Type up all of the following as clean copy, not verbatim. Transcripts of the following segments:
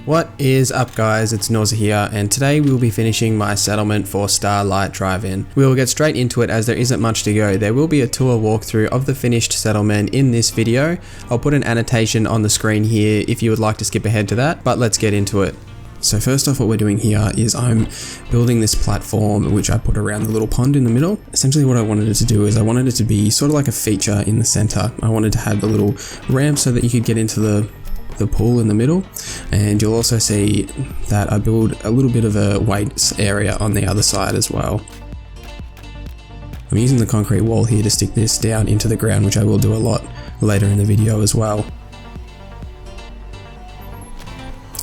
What is up guys, it's Noza here, and today we'll be finishing my settlement for Starlight Drive In. We will get straight into it as there isn't much to go. There will be a tour walkthrough of the finished settlement in this video. I'll put an annotation on the screen here if you would like to skip ahead to that, but let's get into it. So first off, what we're doing here is I'm building this platform which I put around the little pond in the middle. Essentially what I wanted it to do is I wanted it to be sort of like a feature in the center. I wanted to have the little ramp so that you could get into the pool in the middle, and you'll also see that I build a little bit of a weights area on the other side as well. I'm using the concrete wall here to stick this down into the ground, which I will do a lot later in the video as well.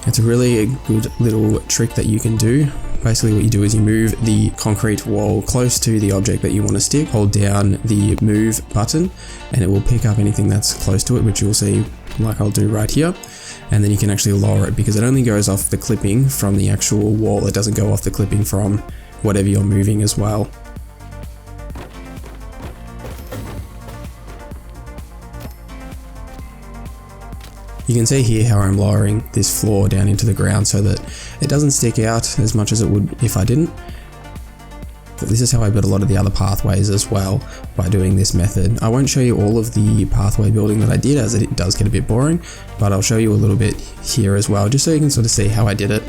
It's a really good little trick that you can do. Basically what you do is you move the concrete wall close to the object that you want to stick, hold down the move button, and it will pick up anything that's close to it, which you'll see like I'll do right here, and then you can actually lower it because it only goes off the clipping from the actual wall. It doesn't go off the clipping from whatever you're moving as well. You can see here how I'm lowering this floor down into the ground so that it doesn't stick out as much as it would if I didn't. But this is how I built a lot of the other pathways as well by doing this method. I won't show you all of the pathway building that I did as it does get a bit boring, but I'll show you a little bit here as well just so you can sort of see how I did it.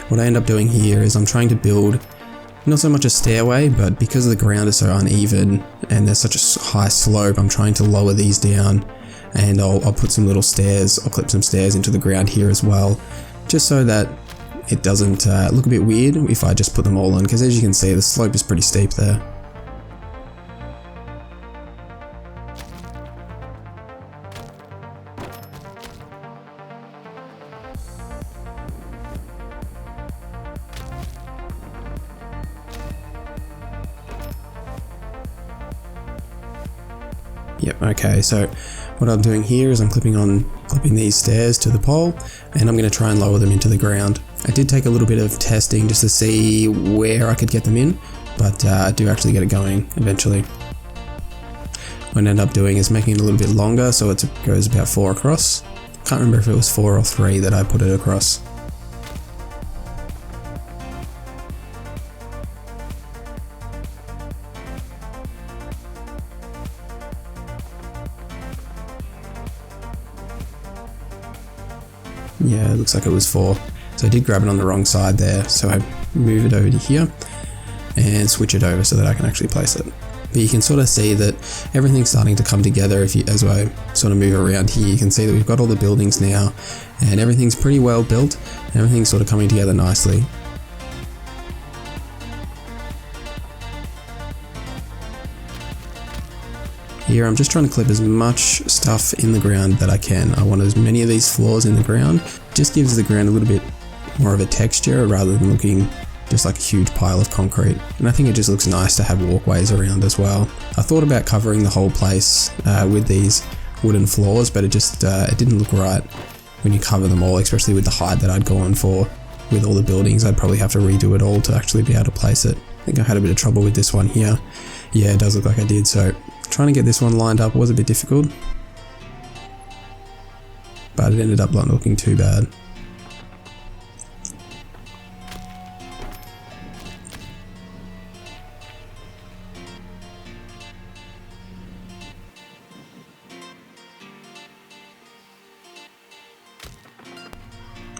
What I end up doing here is I'm trying to build not so much a stairway, but because the ground is so uneven and there's such a high slope, I'm trying to lower these down, and I'll put some little stairs, I'll clip some stairs into the ground here as well, just so that it doesn't look a bit weird if I just put them all on, because as you can see the slope is pretty steep there. Yep, okay, so what I'm doing here is I'm clipping these stairs to the pole, and I'm going to try and lower them into the ground. I did take a little bit of testing just to see where I could get them in, but I do actually get it going eventually. What I end up doing is making it a little bit longer so it goes about 4 across. Can't remember if it was 4 or 3 that I put it across. Yeah, it looks like it was 4. So I did grab it on the wrong side there, so I move it over to here and switch it over so that I can actually place it. But you can sort of see that everything's starting to come together. As I sort of move around here, you can see that we've got all the buildings now and everything's pretty well built and everything's sort of coming together nicely. Here I'm just trying to clip as much stuff in the ground that I can. I want as many of these floors in the ground. It just gives the ground a little bit more of a texture rather than looking just like a huge pile of concrete. And I think it just looks nice to have walkways around as well. I thought about covering the whole place with these wooden floors, but it didn't look right when you cover them all, especially with the height that I'd gone for with all the buildings. I'd probably have to redo it all to actually be able to place it. I think I had a bit of trouble with this one here. Yeah, it does look like I did, so trying to get this one lined up was a bit difficult, but it ended up not looking too bad.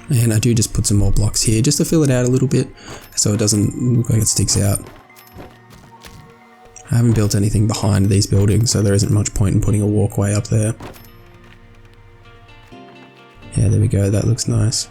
And I do just put some more blocks here just to fill it out a little bit so it doesn't look like it sticks out. I haven't built anything behind these buildings, so there isn't much point in putting a walkway up there. Yeah, there we go, that looks nice.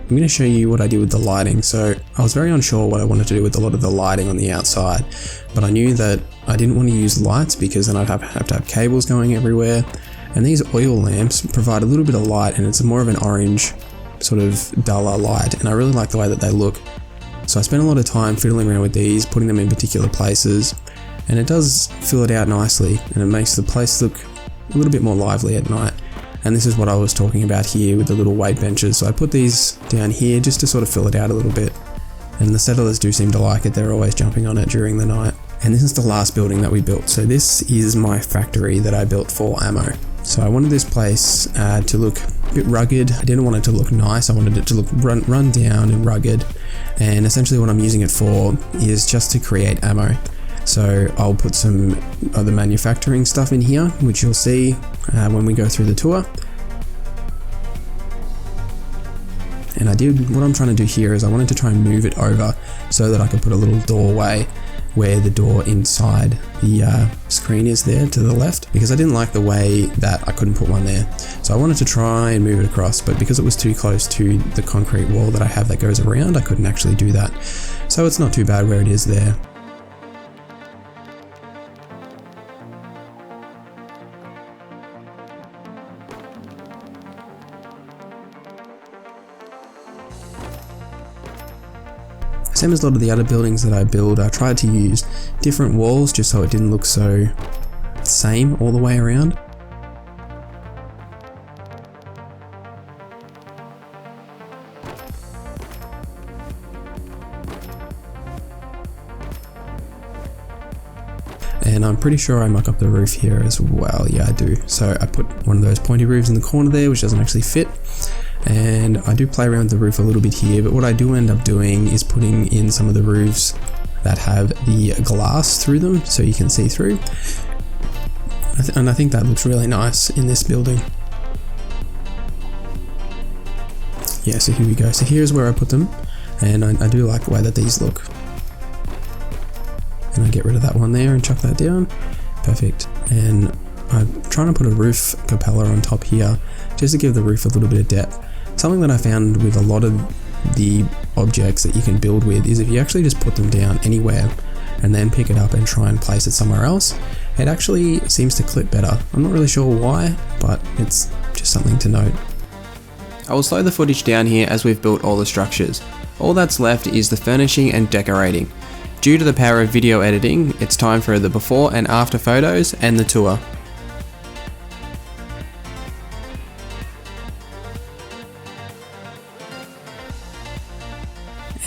I'm going to show you what I did with the lighting. So I was very unsure what I wanted to do with a lot of the lighting on the outside, but I knew that I didn't want to use lights because then I'd have to have cables going everywhere. And these oil lamps provide a little bit of light, and it's more of an orange sort of duller light, and I really like the way that they look. So I spent a lot of time fiddling around with these, putting them in particular places, and it does fill it out nicely, and it makes the place look a little bit more lively at night. And this is what I was talking about here with the little weight benches. So I put these down here just to sort of fill it out a little bit. And the settlers do seem to like it. They're always jumping on it during the night. And this is the last building that we built. So this is my factory that I built for ammo. So I wanted this place to look a bit rugged. I didn't want it to look nice. I wanted it to look run down and rugged. And essentially what I'm using it for is just to create ammo. So I'll put some other manufacturing stuff in here, which you'll see when we go through the tour. And what I'm trying to do here is I wanted to try and move it over so that I could put a little doorway where the door inside the screen is there to the left, because I didn't like the way that I couldn't put one there. So I wanted to try and move it across, but because it was too close to the concrete wall that I have that goes around, I couldn't actually do that. So it's not too bad where it is there. Same as a lot of the other buildings that I build, I tried to use different walls just so it didn't look so same all the way around. And I'm pretty sure I muck up the roof here as well. Yeah, I do. So I put one of those pointy roofs in the corner there, which doesn't actually fit. And I do play around with the roof a little bit here, but what I do end up doing is putting in some of the roofs that have the glass through them so you can see through. And I think that looks really nice in this building. Yeah, so here we go. So here's where I put them, and I do like the way that these look. And I get rid of that one there and chuck that down. Perfect. And I'm trying to put a roof cupola on top here just to give the roof a little bit of depth. Something that I found with a lot of the objects that you can build with is if you actually just put them down anywhere and then pick it up and try and place it somewhere else, it actually seems to clip better. I'm not really sure why, but it's just something to note. I will slow the footage down here as we've built all the structures. All that's left is the furnishing and decorating. Due to the power of video editing, it's time for the before and after photos and the tour.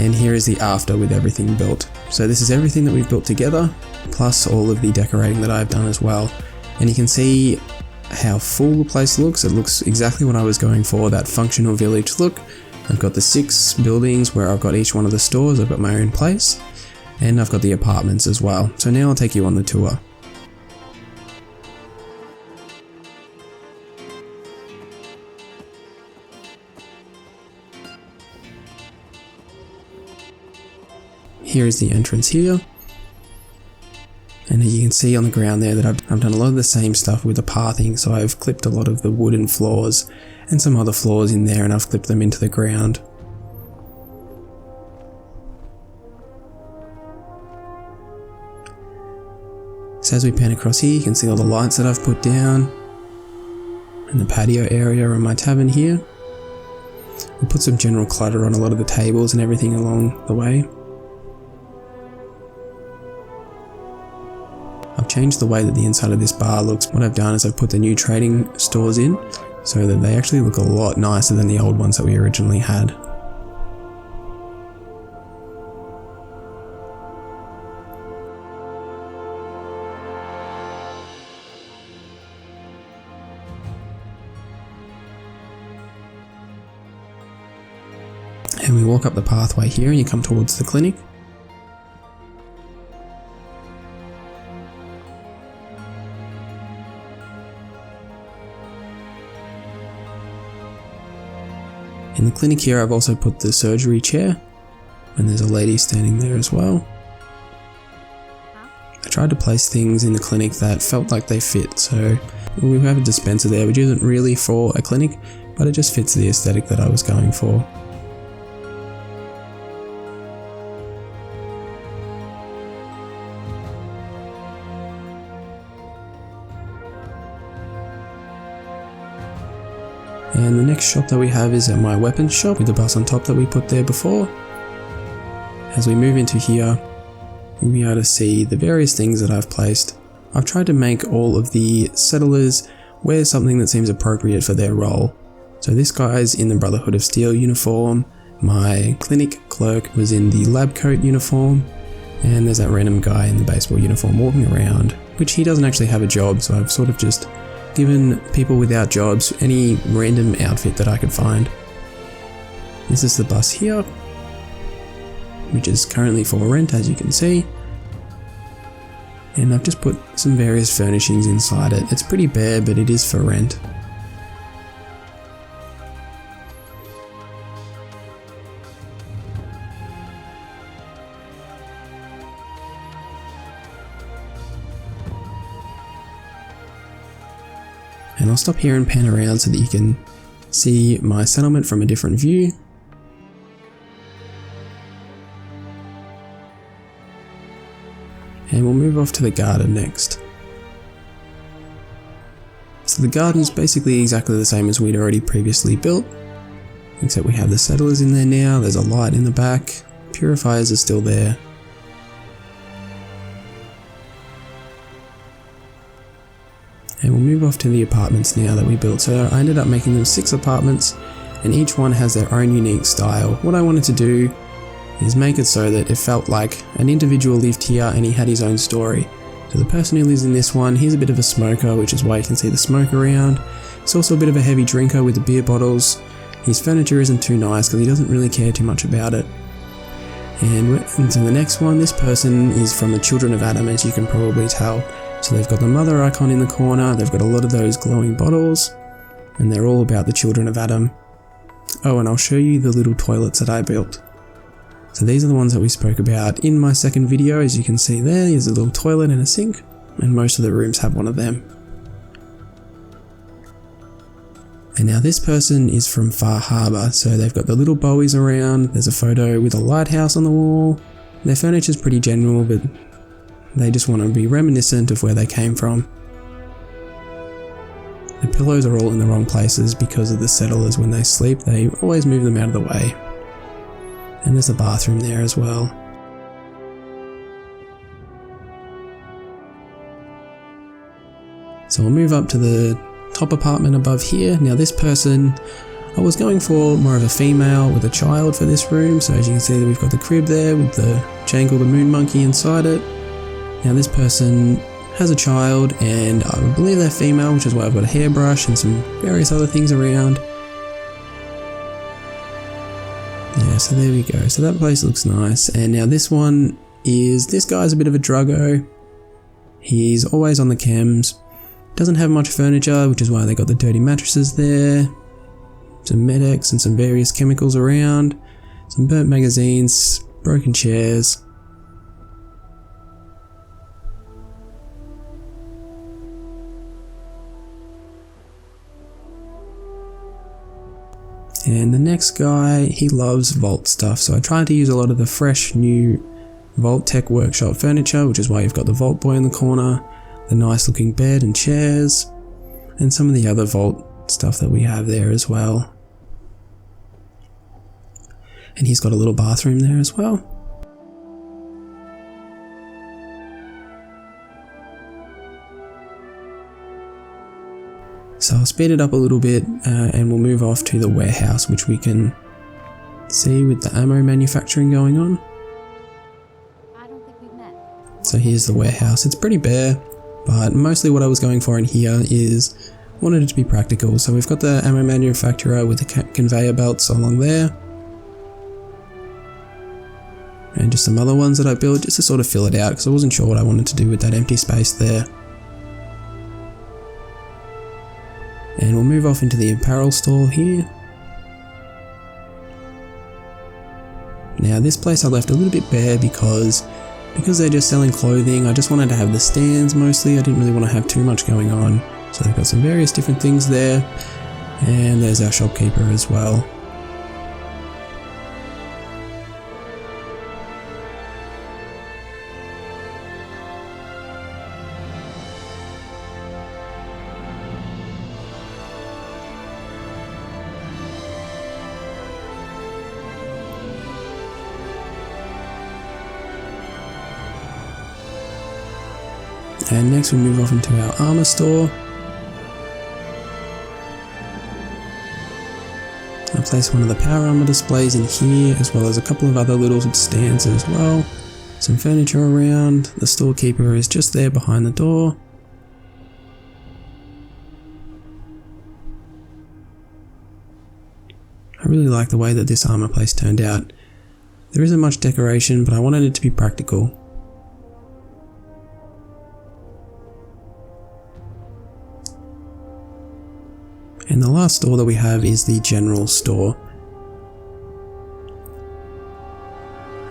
And here is the after with everything built. So this is everything that we've built together, plus all of the decorating that I've done as well. And you can see how full the place looks. It looks exactly what I was going for, that functional village look. I've got the 6 buildings where I've got each one of the stores, I've got my own place, and I've got the apartments as well. So now I'll take you on the tour. Here is the entrance here, and you can see on the ground there that I've done a lot of the same stuff with the pathing. So I've clipped a lot of the wooden floors and some other floors in there, and I've clipped them into the ground. So as we pan across here, you can see all the lights that I've put down and the patio area on my tavern here. We put some general clutter on a lot of the tables and everything along the way. I've changed the way that the inside of this bar looks. What I've done is I've put the new trading stores in so that they actually look a lot nicer than the old ones that we originally had. And we walk up the pathway here and you come towards the clinic. In the clinic here I've also put the surgery chair, and there's a lady standing there as well. I tried to place things in the clinic that felt like they fit, so we have a dispenser there which isn't really for a clinic, but it just fits the aesthetic that I was going for. And the next shop that we have is at my weapons shop with the bus on top that we put there before. As we move into here, you'll be able to see the various things that I've placed. I've tried to make all of the settlers wear something that seems appropriate for their role. So this guy's in the Brotherhood of Steel uniform, my clinic clerk was in the lab coat uniform, and there's that random guy in the baseball uniform walking around, which he doesn't actually have a job, so I've sort of just given people without jobs any random outfit that I could find. This is the bus here, which is currently for rent, as you can see. And I've just put some various furnishings inside it. It's pretty bare, but it is for rent. And I'll stop here and pan around so that you can see my settlement from a different view. And we'll move off to the garden next. So the garden's basically exactly the same as we'd already previously built, except we have the settlers in there now, there's a light in the back, purifiers are still there. And we'll move off to the apartments now that we built. So I ended up making them 6 apartments, and each one has their own unique style. What I wanted to do is make it so that it felt like an individual lived here and he had his own story. So the person who lives in this one, he's a bit of a smoker, which is why you can see the smoke around. He's also a bit of a heavy drinker with the beer bottles. His furniture isn't too nice because he doesn't really care too much about it. And into the next one, this person is from the Children of Adam, as you can probably tell. So they've got the mother icon in the corner, they've got a lot of those glowing bottles, and they're all about the Children of Adam. Oh, and I'll show you the little toilets that I built. So these are the ones that we spoke about in my second video. As you can see there's a little toilet and a sink, and most of the rooms have one of them. And now this person is from Far Harbour, so they've got the little bowies around, there's a photo with a lighthouse on the wall. Their furniture's pretty general, but they just want to be reminiscent of where they came from. The pillows are all in the wrong places because of the settlers. When they sleep, they always move them out of the way. And there's a bathroom there as well. So we'll move up to the top apartment above here. Now this person, I was going for more of a female with a child for this room. So as you can see, we've got the crib there with the Jangle the Moon Monkey inside it. Now this person has a child, and I believe they're female, which is why I've got a hairbrush and some various other things around. Yeah, so there we go. So that place looks nice. And now this one is, this guy's a bit of a druggo. He's always on the chems. Doesn't have much furniture, which is why they got the dirty mattresses there. Some Medex and some various chemicals around. Some burnt magazines, broken chairs. And the next guy, he loves Vault stuff, so I tried to use a lot of the fresh new Vault Tech Workshop furniture, which is why you've got the Vault Boy in the corner, the nice looking bed and chairs, and some of the other Vault stuff that we have there as well. And he's got a little bathroom there as well. So I'll speed it up a little bit and we'll move off to the warehouse, which we can see with the ammo manufacturing going on. I don't think we've met. So here's the warehouse. It's pretty bare, but mostly what I was going for in here is wanted it to be practical. So we've got the ammo manufacturer with the conveyor belts along there. And just some other ones that I built just to sort of fill it out because I wasn't sure what I wanted to do with that empty space there. And we'll move off into the apparel store here. Now this place I left a little bit bare because they're just selling clothing. I just wanted to have the stands mostly. I didn't really want to have too much going on. So they've got some various different things there. And there's our shopkeeper as well. And next we move off into our armor store. I place one of the power armor displays in here, as well as a couple of other little stands as well. Some furniture around. The storekeeper is just there behind the door. I really like the way that this armor place turned out. There isn't much decoration, but I wanted it to be practical. And the last store that we have is the general store.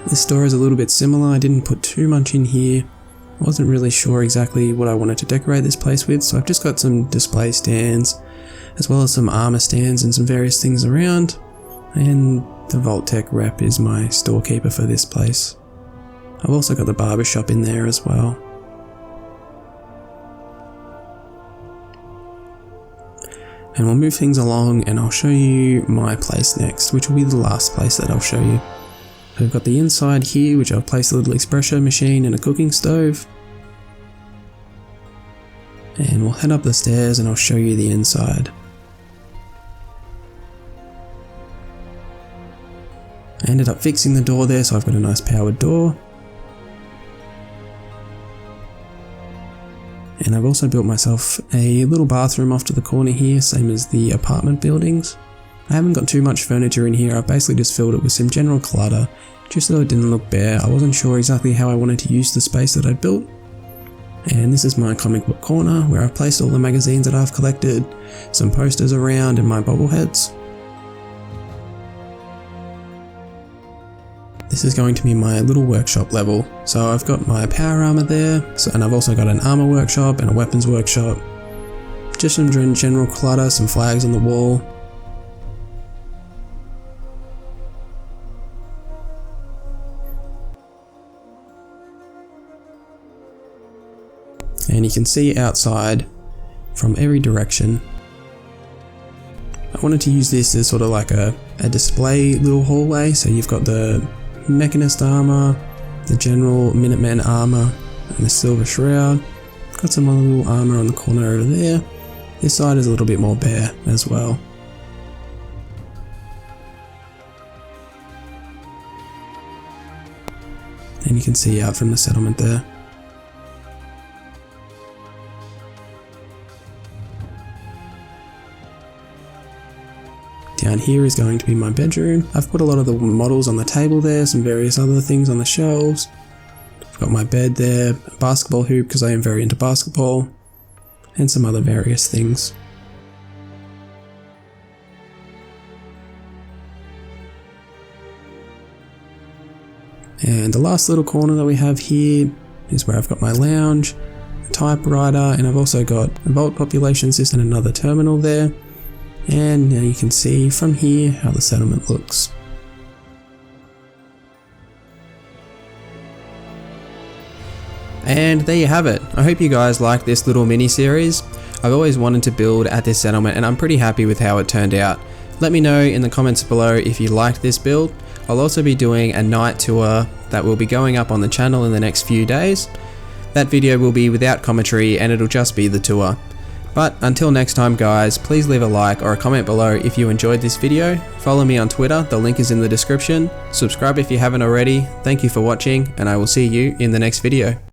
This store is a little bit similar. I didn't put too much in here. I wasn't really sure exactly what I wanted to decorate this place with, so I've just got some display stands, as well as some armor stands and some various things around. And the Vault-Tec rep is my storekeeper for this place. I've also got the barber shop in there as well. And we'll move things along and I'll show you my place next, which will be the last place that I'll show you. So we've got the inside here, which I've placed a little espresso machine and a cooking stove. And we'll head up the stairs and I'll show you the inside. I ended up fixing the door there, so I've got a nice powered door. And I've also built myself a little bathroom off to the corner here, same as the apartment buildings. I haven't got too much furniture in here. I've basically just filled it with some general clutter, just so it didn't look bare. I wasn't sure exactly how I wanted to use the space that I'd built. And this is my comic book corner, where I've placed all the magazines that I've collected, some posters around, and my bobbleheads. This is going to be my little workshop level. So I've got my power armor there, and I've also got an armor workshop and a weapons workshop. Just some general clutter, some flags on the wall. And you can see outside from every direction. I wanted to use this as sort of like a display little hallway. So you've got the Mechanist armor, the general Minuteman armor, and the Silver Shroud. Got some other little armor on the corner over there. This side is a little bit more bare as well. And you can see out from the settlement there. Down here is going to be my bedroom. I've put a lot of the models on the table there, some various other things on the shelves. I've got my bed there, a basketball hoop because I am very into basketball, and some other various things. And the last little corner that we have here is where I've got my lounge, a typewriter, and I've also got a vault population system and another terminal there. And now you can see from here how the settlement looks. And there you have it. I hope you guys like this little mini series. I've always wanted to build at this settlement and I'm pretty happy with how it turned out. Let me know in the comments below if you liked this build. I'll also be doing a night tour that will be going up on the channel in the next few days. That video will be without commentary and it'll just be the tour. But until next time guys, please leave a like or a comment below if you enjoyed this video. Follow me on Twitter, the link is in the description. Subscribe if you haven't already. Thank you for watching and I will see you in the next video.